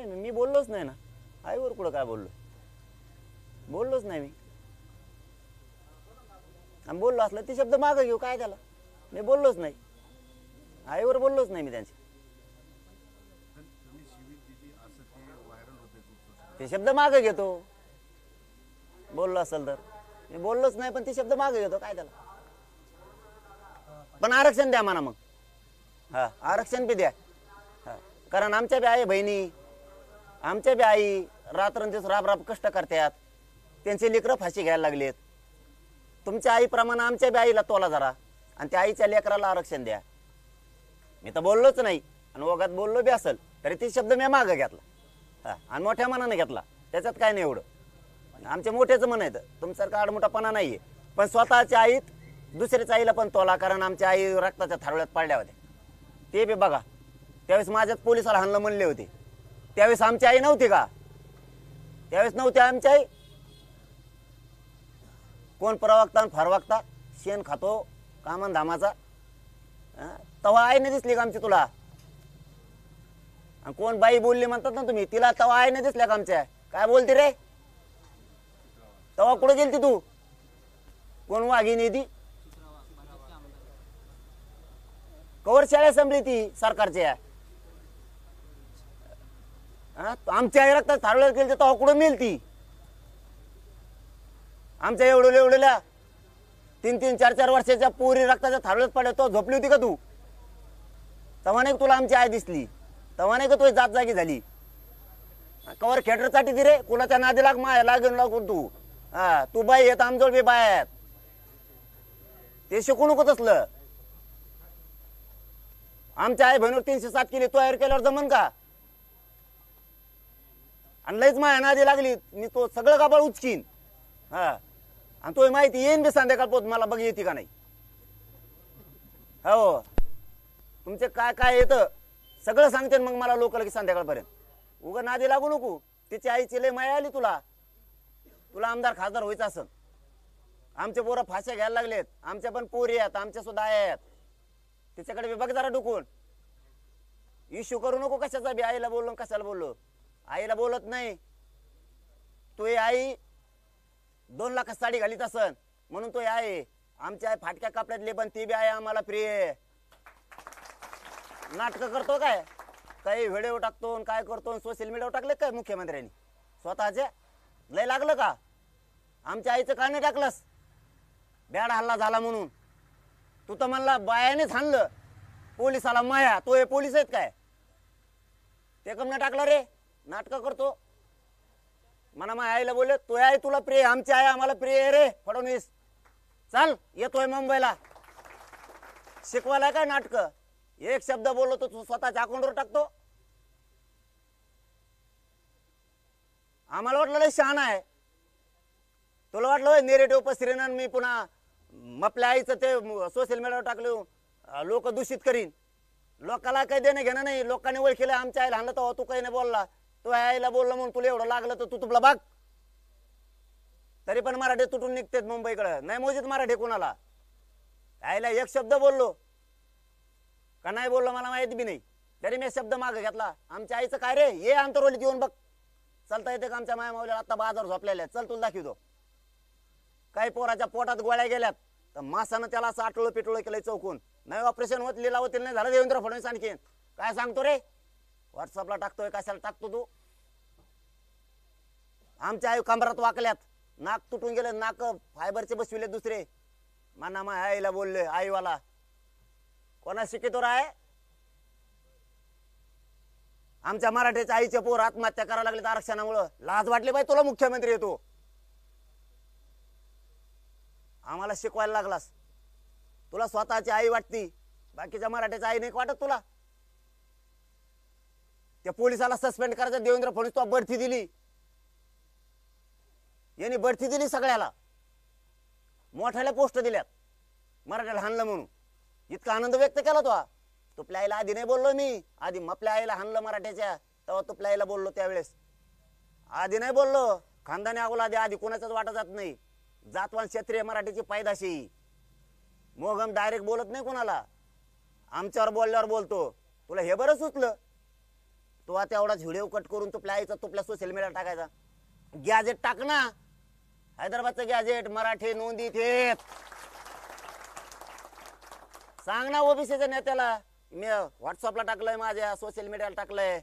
नाही मी बोललोच नाही ना. आईवर कुठं काय बोललोच नाही मी. आणि बोललो असलं ते शब्द मागं घेऊ काय त्याला. मी बोललोच नाही, आईवर बोललोच नाही मी त्यांच्या. ते शब्द मागे घेतो. बोललो असेल तर मी बोललोच नाही, पण ते शब्द मागे घेतो काय त्याला. पण आरक्षण द्या म्हणा मग. हा आरक्षण बी द्या. हा कारण आमच्या बी आई बहिणी, आमच्या बी आई रात्रंदिवस राब कष्ट करतात. त्यांचे लेकरं फाशी घ्यायला लागलेत. तुमच्या आईप्रमाणे आमच्या बी आईला तोला जरा, आणि त्या आईच्या लेकराला आरक्षण द्या. मी तर बोललोच नाही, आणि ओघात बोललो बी असेल तरी ते शब्द मी मागं घेतला. हा आणि मोठ्या मनाने घेतला, त्याच्यात काय नाही एवढं. आमच्या मोठ्याचं मन आहे, तुमच्यासारखा आडमोठापणा नाहीये. पण स्वतःच्या आईत दुसऱ्याच्या आईला पण तोला, कारण आमच्या आई रक्ताच्या थारोळ्यात पडल्या होत्या. ते बी बघा. त्यावेळेस माझ्यात पोलिसाला हाणलं म्हणले होते, त्यावेळेस आमची आई नव्हती का? त्यावेळेस नव्हती आमची आई. कोण परवागता आणि फरवागता शेण खातो कामन धामाचा. तवा आई नाही दिसली का आमची तुला? आणि कोण बाई बोलली म्हणतात ना तुम्ही, तिला तवा आई नाही दिसल्या का आमच्या? काय बोलते रे? तवा कुठे गेलती तू? कोण वाघिणी ती? कवर शाळा संभली ती सरकारच्या. आमच्या आई रक्तात थारोळ्यात गेली तेव्हा कुठं मिळेल ती? आमच्या एवढ्या 3-3, 4-4 वर्षाच्या पोरी रक्ताच्या थारोळ्यात पडल्या तो झोपली होती का तू? तेव्हा नाही तुला आमची आई दिसली? तेव्हा नाही का तुझी जात जागी झाली? कवर खेटरसाठी ती रे, कुणाच्या नादी लाग माया लागून लागून तू. हा तू बाई येत आमजोड बी बाय आहेत, ते शिकू नको तसलं. आमच्या आई बहिणीवर 307 केली, तयार केल्यावर जमन का? आणि लईच माया नादी लागली मी तो सगळं गाबाळ उचकीन. हा आणि तो माहिती येईन बी संध्याकाळ पोत, मला बघ येते का नाही. हो तुमचे काय काय येतं सगळं सांगते मग मला लोक लगेच संध्याकाळपर्यंत. उगा नादी लागू नको. तिची आईची लय माया आली तुला. तुला आमदार खासदार व्हायचं असं. आमचे पोरं फाश्या घ्यायला लागलेत, आमच्या पण पोरी आहेत, आमच्या सुद्धा आया आहेत. तिच्याकडे बी बघ जरा डुकून. इश्यू करू नको कशाचा बी. आईला बोललो कशाला बोललो? आईला बोलत नाही. तू आई 2 लाख साडी घालीत असन म्हणून तो आहे. आमच्या आई फाटक्या कपड्यातली, पण ती बी आहे आम्हाला प्रिय. नाटक करतो काय? काही व्हिडिओ टाकतो काय करतो, सोशल मीडियावर टाकले काय मुख्यमंत्र्यांनी स्वतःचे? लय लागलं का? आमच्या आईचं का नाही टाकलंस? बॅड हल्ला झाला म्हणून. तू तर म्हणला बायानेच हाणलं, पोलिसाला माया. तो हे पोलीस आहेत काय? ते कम नाही टाकलं रे? नाटक करतो. म्हणा माझ्या आईला बोलले तो आई तुला प्रिय, आमची आई आम्हाला प्रिय आहे रे फडणवीस. चाल येतोय मुंबईला शिकवायला काय नाटक? एक शब्द बोललो तो स्वतःच्या अकाउंटवर टाकतो. आम्हाला वाटलं लय शहाणा आहे. तुला वाटलं नेरेटिव्ह पसरेन आणि मी पुन्हा आपल्या आईचं ते सोशल मीडियावर टाकलं लोक दूषित करीन. लोकाला काही देणं घेणं नाही. लोकांनी ओळखीला आमच्या आईला हाणलं तेव्हा तू काही नाही बोलला. तो आईला बोलला म्हणून तुला एवढं लागलं तर तू तुला बघ. तरी पण मराठी तुटून निघतेत मुंबईकडे. नाही मोजीत मराठी कोणाला. आईला एक शब्द बोललो का नाही बोललो मला माहिती बी नाही, तरी मी शब्द मागे घेतला. आमच्या आईचं काय रे? ये आंतरवलीत येऊन बघ. चालता येते का आमच्या माया माऊलीला? आता बाजार झोपलेल्या. चल तुला दाखवतो. काही पोराच्या पोटात गोळ्या गेल्यात तर मासानं त्याला असं आटोळं पिटोळं केलंय चौकून. नाही ऑपरेशन होत लिलावतील नाही झालं. देवेंद्र फडणवीस आणखीन काय सांगतो रे? व्हॉट्सअपला टाकतोय कशाला टाकतो तू? आमच्या आई कमरात वाकल्यात, नाक तुटून गेले, नाक फायबरचे बसविले दुसरे. माना मा आईला बोलले आईवाला. कोणा शिकितो राय? आमच्या मराठीच्या आईचे पोर आत्महत्या करायला लागले आरक्षणामुळं. लाज वाटली बाई तुला? मुख्यमंत्री येतो आम्हाला शिकवायला लागलास. तुला स्वतःची आई वाटती, बाकीच्या मराठीच्या आई नाही वाटत तुला? त्या पोलिसाला सस्पेंड करायचं देवेंद्र फडणवीस तो बढती दिली. यांनी बढती दिली सगळ्याला. मोठ्याला पोस्ट दिल्यात मराठ्याला हाणलं म्हणून. इतका आनंद व्यक्त केला तो. तुपल्या आईला आधी नाही बोललो मी. आधी आपल्या आईला हाणलं मराठ्याच्या तेव्हा तुपल्या आईला बोललो त्यावेळेस. आधी नाही बोललो. खानदानी अगोला आधी कोणाचाच वाटा जात नाही. जातवान क्षत्रिय मराठीची पायदाशी. मोगम डायरेक्ट बोलत नाही कोणाला. आमच्यावर बोलल्यावर बोलतो. तुला हे बरं सुचलं? तो आता एवढाच व्हिडिओ कट करून तुपल्या आईचा तुपल्या सोशल मीडियाला टाकायचा. गॅजेट टाक ना, हैदराबादचं गॅजेट मराठी नोंदीत येत. सांग ना ओबीसीच्या नेत्याला, मी व्हॉट्सअपला टाकलंय, माझ्या सोशल मीडियाला टाकलंय.